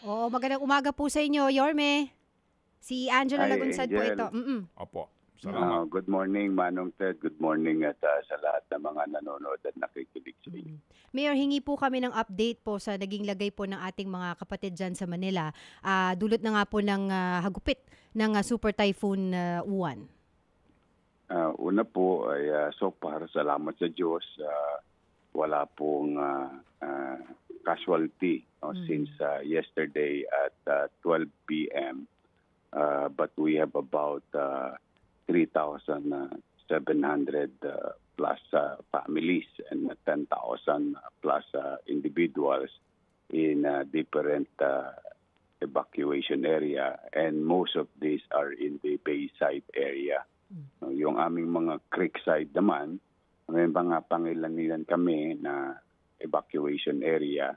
Oo, magandang umaga po sa inyo, Yorme. Si Angela Hi, Lagunsad po ito. Angel. Opo, salamat. Good morning, Manong Ted. Good morning at sa lahat ng mga nanonood at nakikinig sa inyo. Mayor, hingi po kami ng update po sa naging lagay po ng ating mga kapatid dyan sa Manila. Dulot na nga po ng hagupit ng Super Typhoon Uwan. Una po ay so far, salamat sa Diyos. Wala pong casualty since yesterday at 12 p.m. But we have about 3,700 plus families and 10,000 plus individuals in different evacuation area, and most of these are in the Bayside area. Yung aming mga creekside naman, may mga pangilan kami na evacuation area,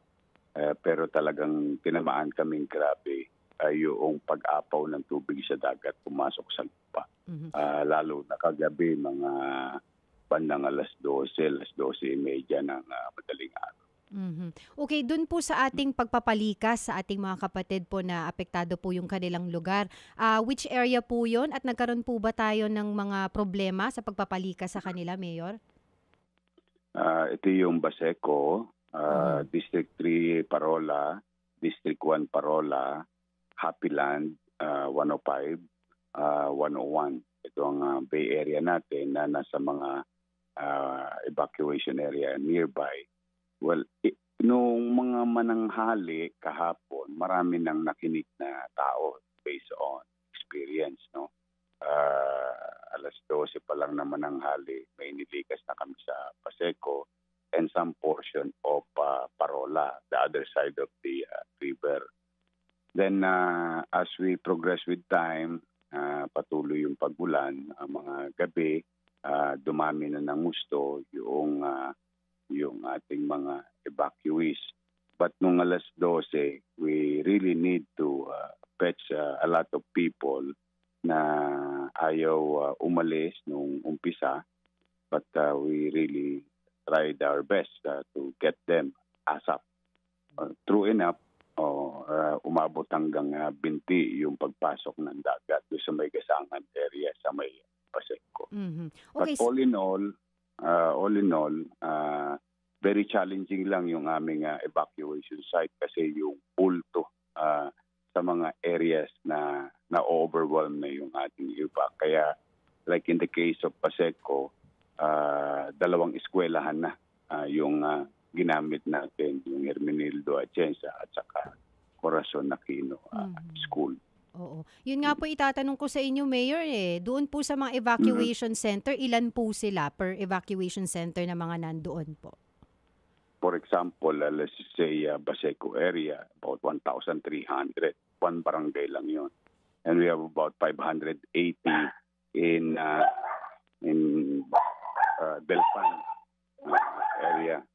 pero talagang tinamaan kaming grabe yung pag-apaw ng tubig sa dagat pumasok sa lupa. Lalo na kagabi, mga bandang alas 12:30 ng madaling araw. Okay, dun po sa ating pagpapalikas sa ating mga kapatid po na apektado po yung kanilang lugar. Which area po yun at nagkaroon po ba tayo ng mga problema sa pagpapalikas sa kanila, Mayor? Ito yung Baseco, District 3 Parola, District 1 Parola, Happyland 105, 101. Ito ang Bay Area natin na nasa mga evacuation area nearby. Well, nung mga mananghali kahapon, marami nang nakinig na tao based on experience, no? Alas 12 pa lang naman ang hali, may nilikas na kami sa Paseco and some portion of Parola, the other side of the river. Then as we progress with time, patuloy yung pagulan, mga gabi, dumami na ng gusto yung ating mga evacuees. But nung alas 12, we really need to fetch a lot of people na ayaw umalis nung umpisa. But we really tried our best to get them ASAP. True enough, umabot hanggang binti yung pagpasok ng dagat doon sa may Gasangan area, sa may Paseco. Okay. But all in all, very challenging lang yung aming evacuation site kasi yung pulto sa mga areas na na-overwhelm na yung ating evac. Kaya like in the case of Paseco, 2 eskwelahan na yung ginamit natin, yung Hermenildo Atienza at saka Corazon Aquino School. Oo. Yun nga po itatanong ko sa inyo, Mayor. Doon po sa mga evacuation center, ilan po sila per evacuation center na mga nandoon po? For example, let's say Baseco area, about 1,300. One barangay lang yun. And we have about 580 in Delpan area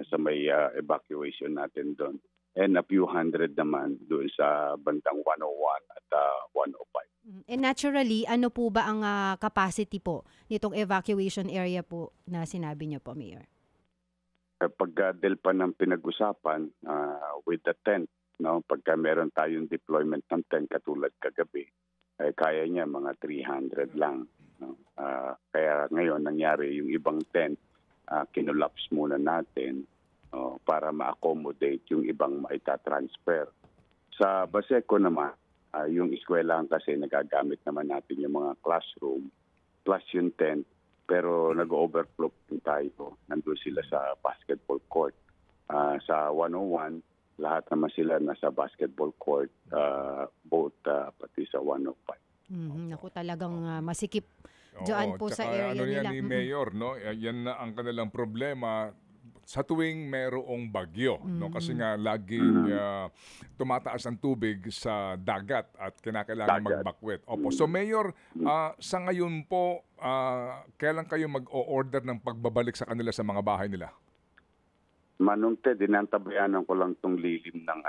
sa may evacuation natin doon. And a few hundred naman doon sa bandang 101 at 105. And naturally, ano po ba ang capacity po nitong evacuation area po na sinabi niyo po, Mayor? Pagka Delpan ng pinag-usapan with the tent, no, pagka meron tayong deployment ng tent katulad kagabi, kaya niya mga 300 lang. No? Kaya ngayon nangyari yung ibang tent, kinulaps muna natin para ma-accommodate yung ibang maitatransfer. Sa Baseco naman, yung eskwelahan kasi nagagamit naman natin yung mga classroom plus yung tent, pero nag-overflow tayo. Nandun sila sa basketball court. Sa 101, lahat naman sila nasa basketball court, both pati sa 105. Naku, talagang masikip dyan po sa area nila. Yan ni Mayor, no? Yan na ang kanilang problema sa tuwing merong bagyo, no? Kasi nga laging tumataas ang tubig sa dagat at kinakailangan magbakwet. Opo. So Mayor, sa ngayon po, kailan kayo mag-o-order ng pagbabalik sa kanila sa mga bahay nila? Manong Ted, dinantabayanan ko lang tong lilim ng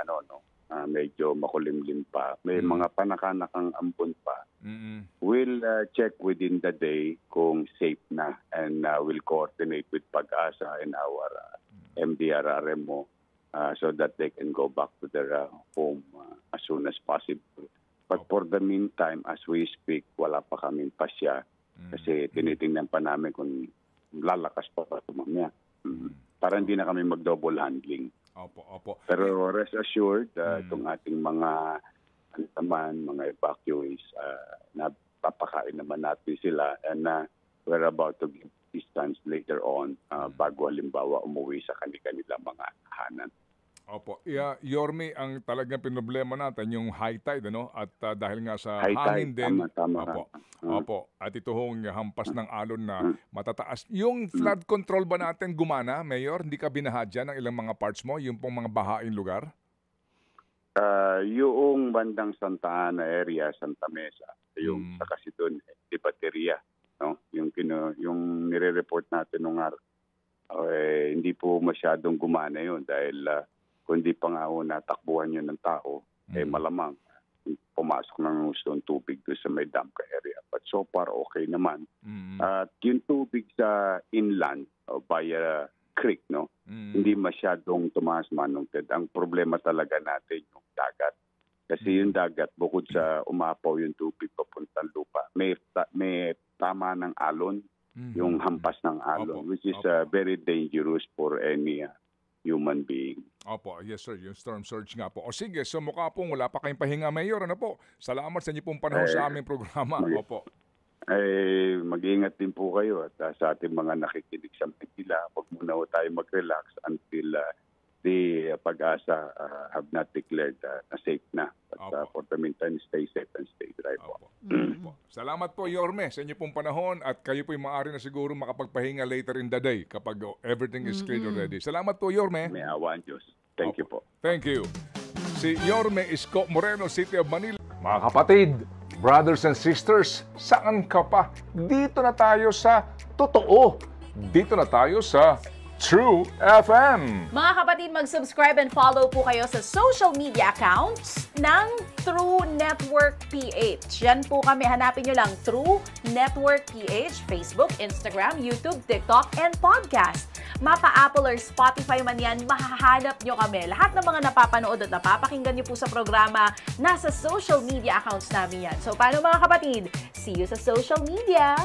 medyo makulimlim pa. May mga panakanakang ambon pa. We'll check within the day kung safe na, and we'll coordinate with Pag-asa and our MDRRMO so that they can go back to their home as soon as possible. But for the meantime, as we speak, wala pa kaming pasya kasi tinitingnan pa namin kung lalakas pa mamaya. Para hindi na kami mag-double handling. Opo. Pero rest assured, itong ating mga mga evacuees, napapakain naman natin sila and we're about to give distance later on bago halimbawa umuwi sa kanilang mga tahanan. Opo. Yorme, ang talagang pinoblema natin yung high tide, ano? At dahil nga sa High hangin tide, din. tama. Opo. At ito hong hampas ng alon na matataas. Yung flood control ba natin gumana, Mayor? Hindi ka binahadya ng ilang mga parts mo? Yung pong mga bahaing lugar? Yung bandang Santa Ana area, Santa Mesa, yung sa kasi doon, di baterya. No? Yung nire-report natin nung araw, hindi po masyadong gumana yun dahil kung di pa nga natakbuhan yun ng tao, malamang pumasok ng gusto ng tubig doon sa may Damca area. But so far, okay naman. At yung tubig sa inland, via creek, no? Hindi masyadong tumaas, Manong Ted. Ang problema talaga natin yung dagat. Kasi yung dagat, bukod sa umapaw yung tubig papuntang lupa, may tama ng alon, yung hampas ng alon, which is very dangerous for any human being. Opo, yes sir, yung storm surge nga po. O sige, so mukha pong wala pa kayong pahinga, Mayor. Ano po? Salamat sa inyo pong panahon sa aming programa. Opo. Mag-iingat din po kayo at sa ating mga nakikinig sa Manila, huwag muna ho tayo mag-relax until the Pag-asa have not declared na safe na. But for the meantime, stay safe and stay dry po. Salamat po, Yorme, sa inyo pong panahon at kayo po'y maaari na siguro makapagpahinga later in the day kapag everything is cleared already. Salamat po, Yorme. May awa ang Diyos. Thank you po. Thank you. Si Yorme Isko Moreno, City of Manila. Mga kapatid, brothers and sisters, saan ka pa? Dito na tayo sa totoo. Dito na tayo sa True FM. Mga kapatid, mag-subscribe and follow po kayo sa social media accounts ng True Network PH. Yan po kami, hanapin nyo lang True Network PH, Facebook, Instagram, YouTube, TikTok, and podcast. Mapa Apple or Spotify man yan, mahahanap nyo kami. Lahat ng mga napapanood at napapakinggan nyo po sa programa, nasa social media accounts namin yan. So, paano mga kapatid? See you sa social media!